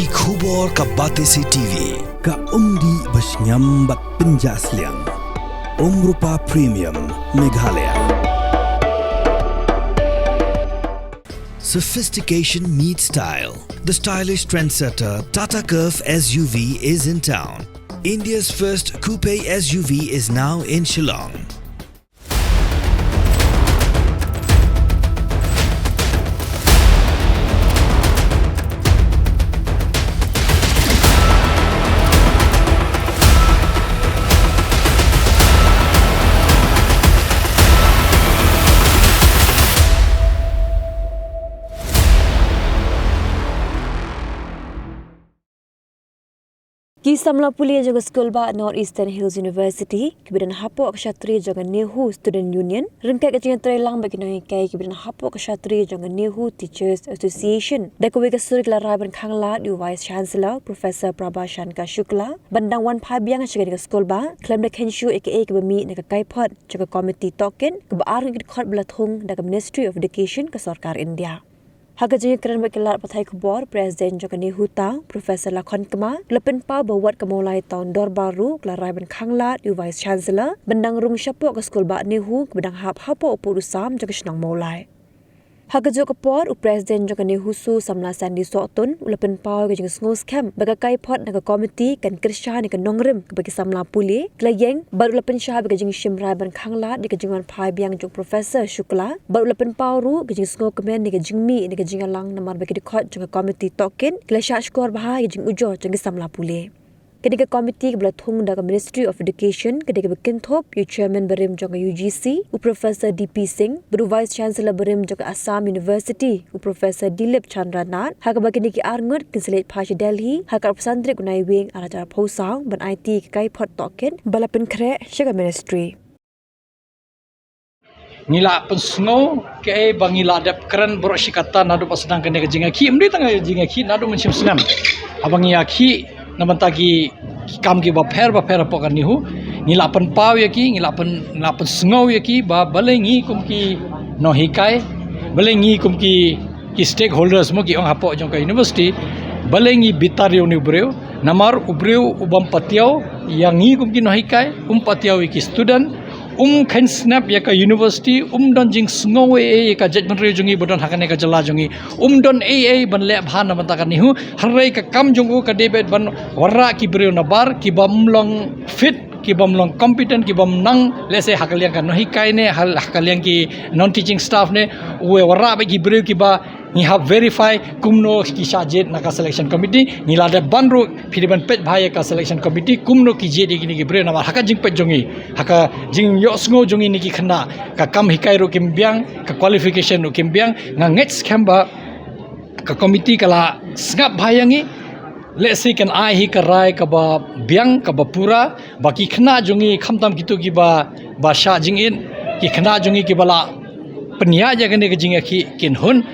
ki khubor ka Batesi TV ka umdi basnyam bak penjasliang Rupa Premium Meghalaya. Sophistication meets style. The stylish trendsetter Tata Curve SUV is in town. India's first coupe SUV is now in Shillong. Kisah Pulia jaga skul ba North Eastern Hills University, kemudian Hapo Kshatriya jaga Nehu Student Union, rengkai kejadian terlang bagi nangkai kemudian Hapo Kshatriya jaga Nehu Teachers Association. Dakwe ke suri kelaraban Khangla di Vice Chancellor Professor Prabhashankar Shukla, bandang wan phabiang jaga skul ba, klaim dak Kenshu aka ke bemi nak kaipot jaga komiti token ke baar ke khot belathung dak Ministry of Education ke Sarkar India. Hagajnya kerana berkelar patai kubor Presiden jaga Nehu Tau Profesor Lakhon Kema lepen pa buat kemulai tahun dor baru kelarai ben Khangla di Vice Chancellor bendang rung syapok ke skul ba Nehu ke bendang hapo upu usam jaga senang mulai. Hagajnya kepor Presiden jaga Nehu su samla sandi sotun lepen pa ke jeng ngos kem bagakai pot naga komiti kan kersha ni kan nongrim ke bagi samla puli klayeng baru lepen syah ke jeng shimrai ben Khangla di ke jengan phai biang jong Profesor Shukla baru lepen pa ru ke jeng ngo kemen ni ke jeng mi ni ke jeng lang namar bagi dikot jeng komiti token klasha skor bahai jeng ujo jeng samla puli. Ketika komiti belatung dalam Ministry of Education ketika berkentop yu chairman berim jaga UGC u Profesor DP Singh beru Vice Chancellor berim jaga Assam University u Profesor Dilip Chandra Nath hak bagi niki arngut Kinselet Pasha Delhi hak pesantren kunai wing arajar posang ban IT kai pot token balapen kre jaga ministry. Ngila pensno ke bangila dap keren borok sikata nadu pasedang kene kejinga ki mdi tanga kejinga ki nadu mencim senam abangi aki namantagi kam ki ba pher pokan nihu ngila pen paw ya ki ngila pen sngo ya ki ba balengi kum ki no hikai balengi kum ki stakeholders mo ki ong hapo jong ka university balengi bitario ni breu namar ubreu ubam patiao yang ngi kum ki no hikai patiao ki student kan snap ya ka university don jing sngo e ka judgment re jungi bodon hakane ka jala jungi don a ban le bhan na mata ka nihu harai ka kam jungu ka debet ban warra ki breu na bar ki bamlong fit ki bamlong competent ki bam nang lese hakaliang ka no hikai ne hakaliang ki non teaching staff ne we warra ba ki breu ki ba ni have verify kumno ki sajet na ka selection committee ni lada banru phidiban pet bhaya ka selection committee kumno ki je digi ni ki bre na haka jing pet jongi haka jing yo sngo jongi ni ki khna ka kam hikai ro kim byang ka qualification ro kim byang nga ngets khamba ka committee kala snap bhayangi let's say kan ai hi ka rai ka ba byang ka ba pura baki khna jongi khamtam kitu ki ba sha jing in ki khna jongi ki bala penya ja gane ka jing ki kin hun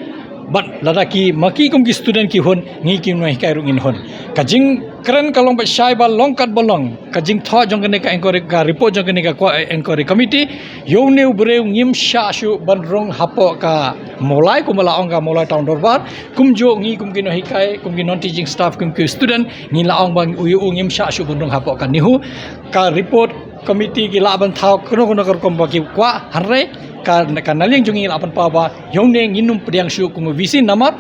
but ladaki maki kum ki student ki hon ngi ki noi kai rungin hon kajing keren kalong ba shai ba longkat bolong kajing tho jong ne ka inquiry ka report jong ne ka inquiry committee yo ne ubre ngim sha shu ban rong hapo ka molai ku mala ong ka molai town dorbar kum jo ngi kum ki noi kai kum ki non teaching staff kum ki student ngi la ong bang u ngim sha shu ban rong hapo ka nihu ka report committee ki la ban thau kono kar kom ba ki kwa harre ka naling jungi lapan pawa yong ne nginum pediang syu kum visi namar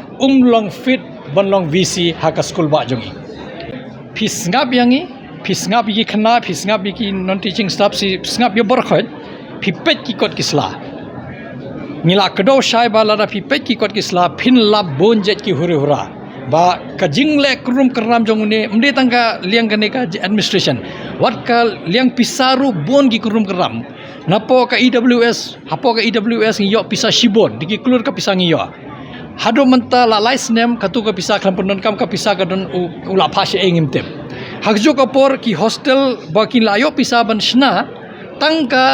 long fit banlong visi haka school ba jungi pisngap yangi pisngap yi khna pisngap yi non teaching staff si pisngap yo borkhot pipet ki kot kisla ngila kdo shai ba la pipet ki kot kisla phin la bonjet ki hure hura ba kajing le krum karam jong ne mde tangka liang kane ka administration wat ka liang pisaru bon ki krum karam napo ka EWS hapo ka EWS ngiyo pisa shibon diki klur ka pisa ngiyo hado menta la license name katu ka pisa klamponon kam ka pisa ka don ula phashe engim tem hakjo ka por ki hostel bakin layo pisa ban shna tangka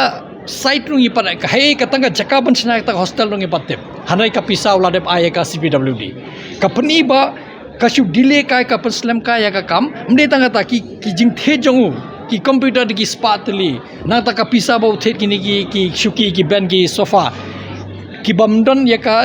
site rungi pada ka hei ka tangka jaka ban shna ka hostel rungi patem hanai ka pisa ula dep aye ka CPWD ka peni ba ka shu delay ka penslam ka ya ka kam mde tangka ta ki jing the jongu ki computer ki spatli nang ta ka pisa ba uthet ki ki shuki ki ben ki sofa ki bamdon ya ka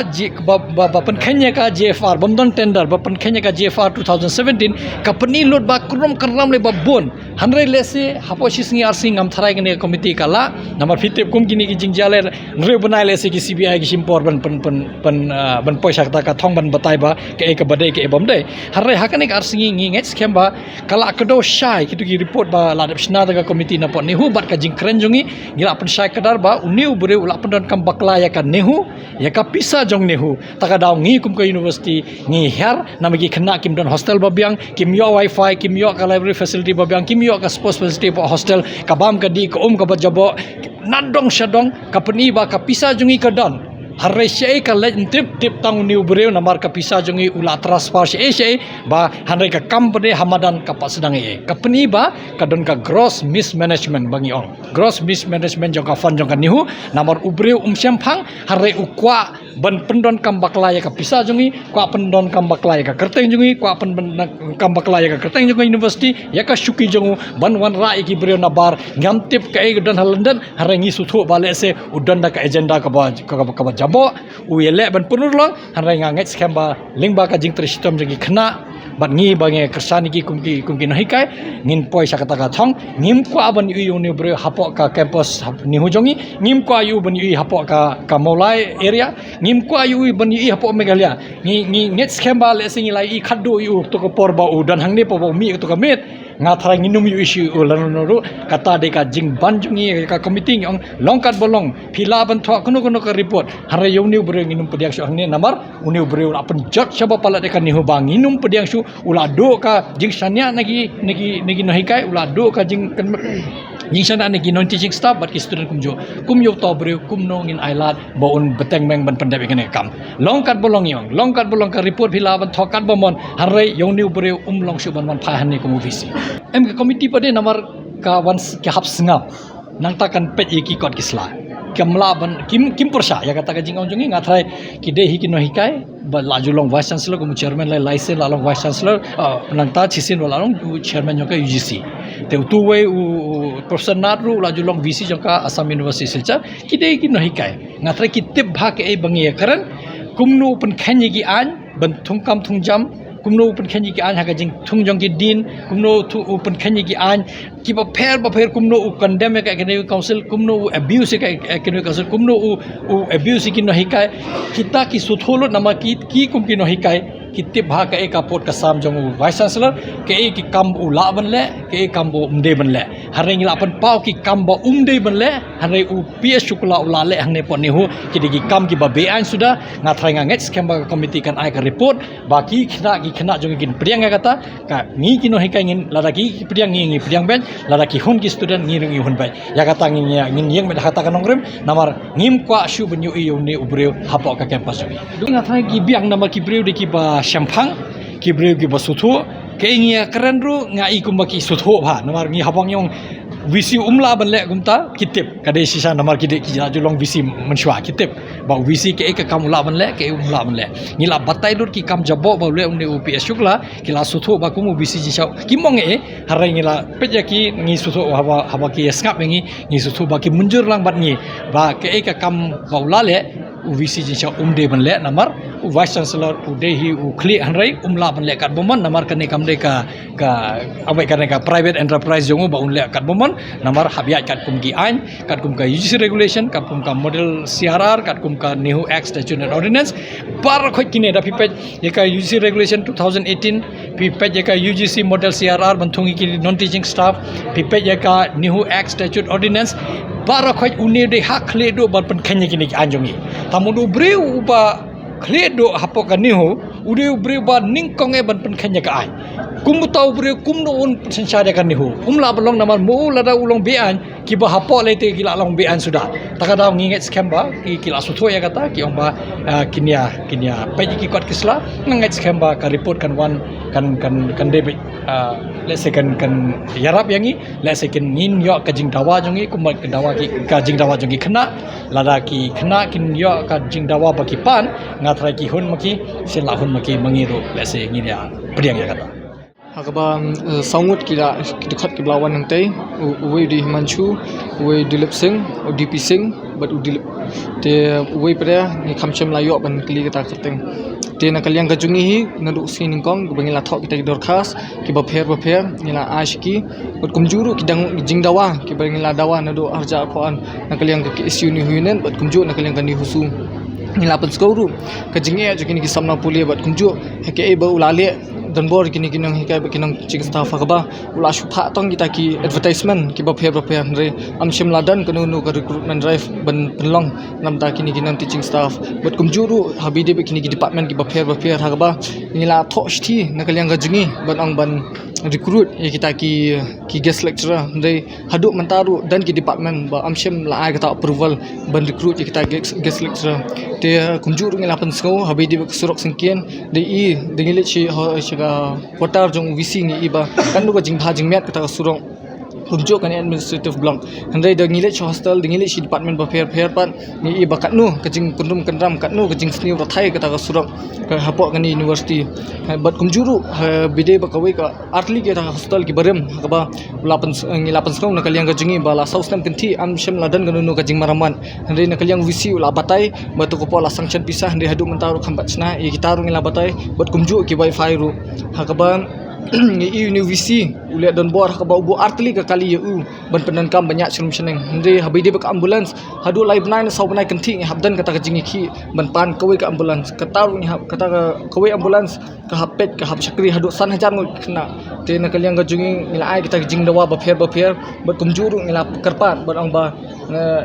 bapan khenya ka JFR bamdon tender bapan khenya ka JFR 2017 company lot ba krom karam le babon hanre lese hapo shisngi arsing am tharai gane committee kala namar fitep kum kini ki jingjale nre banai lese ki CBI ki simpor ban poisa ka thong ban batai ba ke ka badai ke bam dai harre hakane ka arsingi ngi ngets kemba kala kedo shai kitu ki report ba ladap shna daga committee na pot nehu bat ka jingkren jongi ngila pen shai kadar ba uniu bure ula pendon kam bakla ya ka nehu ya ka pisa jong nehu taka daw ngi kum ka university ngi her namagi khna kim don hostel babyang kim yo wifi kim yo ka library facility babyang kim yo ka sports facility ba hostel ka bam ka di ka ka bajabo nadong shadong ka peni ba ka pisa jongi ka don harre shei ka le tip tang new breu namar ka pisa jongi ula transfer shei ba hanre ka company hamadan ka pasedang ka peni ba ka don ka gross mismanagement bangi ong gross mismanagement jong ka fund jong ka nihu namar ubreu syamphang harre ukwa ban pendon kam baklaya ka pisa jongi kwa pendon kam baklaya ka kerteng jongi kwa kam baklaya ka kerteng jongi university ya ka syuki jongu ban wan ra iki breu nabar ngam tip ka e don halandan harre ngi suthu bale se udan da ka agenda ka ba jabo uyele ban punurlong hanrai nganget skamba lingba ka jing tristom jagi khna ban ngi bange kersani ki kumki no hikai ngin poi sakata ka thong ngim kwa ban yu ne bre hapo ka campus ni hujongi ngim kwa yu ban yu hapo ka molai area ngim kwa yu ban yu hapo Meghalaya ngi nget skamba le singi lai i khaddo yu to ko porba udan hangni po mi to ka met nga thara nginum yu issue ulanuru kata de ka jing banjungi ka committee ong longkat bolong phila ban tho kono ka report hare yoni bre nginum pediang su hangni namar uni bre ula pen jot saba pala de kan ni hubang nginum pediang su ula do ka jing sanya nagi no hikai ula do ka jing jing sana nagi non teaching staff bat ki student kumyo to bre kumno ngin ailat baun beteng meng ban pendep ngene kam longkat bolong ka report phila ban thokat bomon hare yoni bre long su ban phahan ni kum visi em ke komiti pada namar ka wans ke hap sengap nang takan pet iki kot kisla kamla ban kim persha ya kata ka jingong jongi ngathrai ki de hiki no hikai ba laju long vice chancellor kum chairman lai license la long vice chancellor nang ta chisin wala long chairman joka UGC te tu we professor natru laju long VC joka Assam University Silchar ki de hiki no hikai ngathrai ki tip bha ke e bangi karan kumnu pen khanyi gi an ban thungkam thungjam kumno upen khanyi ki an ha ka jing thungjong ki din kumno upen khanyi ki an ki ba pher kumno u condemn ka academic council kumno u abuse ka academic council kumno u abuse ki no hikai kita ki sutholo nama ki kum ki no hikai kitte bha ka eka pot ka sam jong vice chancellor ke e ki kam u la ban le ke e kam bo umde ban le hare ngila pan pau ki kam bo umde ban le hare u PS chukula u la le hane pon ni hu ki digi kam ki ba be an sudah ngathrai nganget scam ba committee kan ai ka report baki khna jong kin priang kata ka ngi ki no hikai ngin ladaki priang ngi priang ben ladaki hun ki student ngi ngi hun bai ya kata ngin yang me kata kan ngrem namar ngim kwa shu ben yu yu ne ubreu hapo ka campus wi ngathrai ki biang nama ki breu de ki ba syampang ki breu ki basuthu ke ngia keren ru ngai kumbaki suthu bha namar ngi habang yong visi umla ban le gumta kitip kade sisa namar ki julong visi menshwa kitip ba visi ke ka kam ula ban le ke umla ban le ngila batai dur ki kam jabo ba le umne UPS shukla kila suthu ba kumu visi jisau kimong harai ngila peja ki ngi suthu haba ki skap ngi suthu ba ki munjur lang bat ngi ba ke ka kam ba ula le UVC jisau umde ban le namar vice chancellor udehi ukli hanrai umla ban le kat bomon namar kane kam de ka abai kane ka private enterprise jongu ba unle kat bomon namar habiat kat kum gi ain kat kum ka UGC regulation kat kum ka model CRR kat kum ka Nehu Act statute and ordinance par khoi kine da pipet ye ka UGC regulation 2018 pipet ye ka UGC model CRR banthungi ki non teaching staff pipet ye ka Nehu Act statute ordinance par khoi une de hak le do ban pen khanye kini anjongi tamudu breu ba kledo hapo kaniho ude breu ba ningkong e ban pen khanya ka ai kum tau breu kum no un sensada kaniho umla balong namar mu lada ulong bean ki ba hapo lete gila long bean sudah takada nginget scam ba ki kila sutho ya kata ki omba kinia peji ki kot kisla nginget scam ba ka report kan wan kan debit let's say kan yarap yangi let's say kan ngin yo ka jing dawa jongi kum ka dawa ki ka jing dawa jongi khna lada ki khna kin yo ka jing dawa ba ki pan ngatrai ki hun maki sila hun maki mangiru let's say ngin ya priang ya kata Hakaba sangut kila dekat kebelawan nanti uwe di Himanshu uwe Dilip Singh DP Singh but te wei pada ni kamchem layo ban kli kita keteng te na kaliang gajungi hi ngaduk sini kong bangi la thok kita dorkas ki bapher ni la ashki bat kumjuru ki dang jing dawa ki bangi la dawa nadu arja pon na kaliang ki isu ni huinen bat kumju na kaliang ni husu ni la pan skoru kajinge jukini ki samna puli bat kumju heke e ba ulale dan bor kini kinang hikai kinang cing staff akaba ula shupha tong kita ki advertisement ki bapher re amshim ladan kanu ka recruitment drive ban penlong namta kini kinang teaching staff but kumjuru habide kini ki department ki bapher hakaba nila thoshti nakaliang gajungi ban ang ban recruit ya kita ki guest lecturer re haduk mentaru dan ki department ba amshim la ai kata approval ban recruit ya kita guest lecturer te kumjuru ngila pan sko habide surok singkien de i dengile chi watar jong visi ni iba kan lu jing bha jing met kata surong kumjo kan administrative block handai de ngile hostel de ngile department ba fair pan ni iba kat nu kajing kundum kandram kat nu kajing sniu ra thai kata surong ka hapok kan university bat kumjuru bide ba kawai ka artli ke ta hostel ki barem ka ulapan ngilapan song na kaliang kajingi bala saus nam kenti am shem ladan kan nu kajing maraman handai na kaliang visi ula batai batu ko pola sanction pisah handai hadu mentaru khambat chna i gitaru ngila batai bat kumju ki wifi ru hakaba ni university uliat don bor ka bau artli ka kali u ban penan kam banyak serum seneng hande habide ka ambulans hadu live nine sau banai kenti habdan kata kajingi ki ban pan kawai ka ambulans kataru ni kata kawai ambulans ka hapet ka hap sakri hadu san hajar mu kena te na kaliang ka jungi ngila ai kita jing dawa ba pher bat kumjuru ngila karpat ban ang ba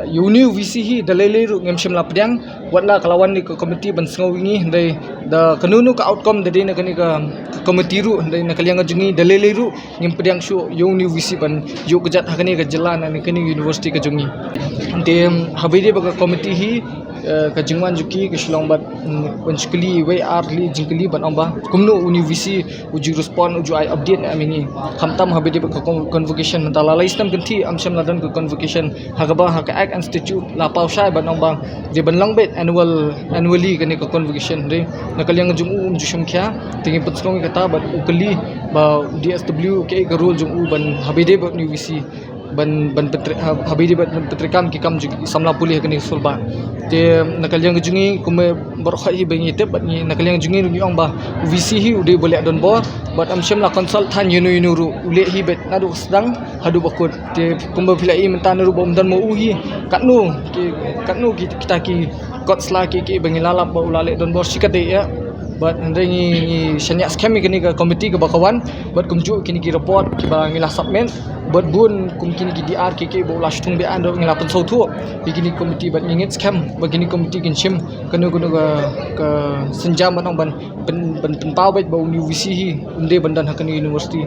university hi dalele ru ngem shim lapdiang watla kalawan ni komiti ban sngau wingi hande da kanunu ka outcome de na kani ka komiti ru hande na kaliang ka jungi dalele ru ngem pediang shu university ban yu kejat hakani ka jalan ani kani university ka jungi ante habide ba komiti hi ka jingwan juki ke shilong bat penskeli we arli jingkeli ban amba kumno university uji respond uji ai update amini khamtam habide ba convocation mentala laistam kenti amsham ladan ka convocation hagaba haka act institute la pausai ban amba je banlang bet annually kani ka convocation re nakaliang jumu jushum kya tingi petskong kata bat ukeli ba DSW ke ka role jumu ban habide ba university ban habide bat petrikam ki kam samla pulih kani sulba te nakaliang jungi kume berkhai bangi te bat ni nakaliang jungi ni ong ba vc hi ude boleh don bor bat amsham la consultant yunu ru ule hi bet nadu sedang hadu bakut te kumba pilai mentan ru bom dan mo hi katnu kita ki kot sla ki bangi lalap ba ulale don bor sikate ya bat ndai shanyak scam kini ka komiti ka bakawan bat kumju kini ki report ki ba ngila submit bat bun kum kini ki DR ki bo la shtung be ando ngila pen so thu kini komiti bat ngit scam ba kini komiti kin shim kanu ka senjam banong ban pen pau bet ba university hi unde bandan hakani university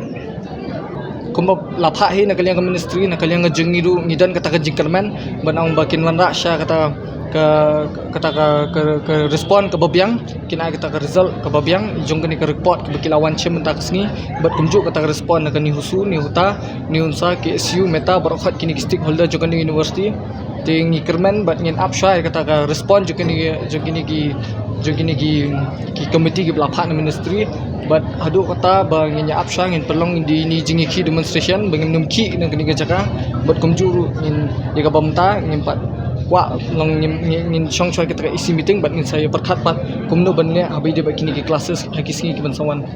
kumba lapha hi nakaliang ka ministry nakaliang ka jungiru ngidan kata ka jingkerman banong ba kinwan raksha kata respon ke babiang kina kita ke result ke babiang jong kini ke report ke kilawan chem tak sini bat kumju kata respon nak ni husu ni huta ni unsa ke SU meta berokhat kini stakeholder jong kini university ting kermen bat ngin upshai kata ke respon jong kini ki komiti ke belapha ministry bat hadu kata bang ngin upshai ngin perlong di ni jingi ki demonstration bangin numki nak kini ke jaka bat kumju ngin jaga bamta ngin pat wa long ngin chong choi kita isi meeting bat ngin saya perkhat pat kumno banle habide ba kini ki classes hakisngi ki bansawan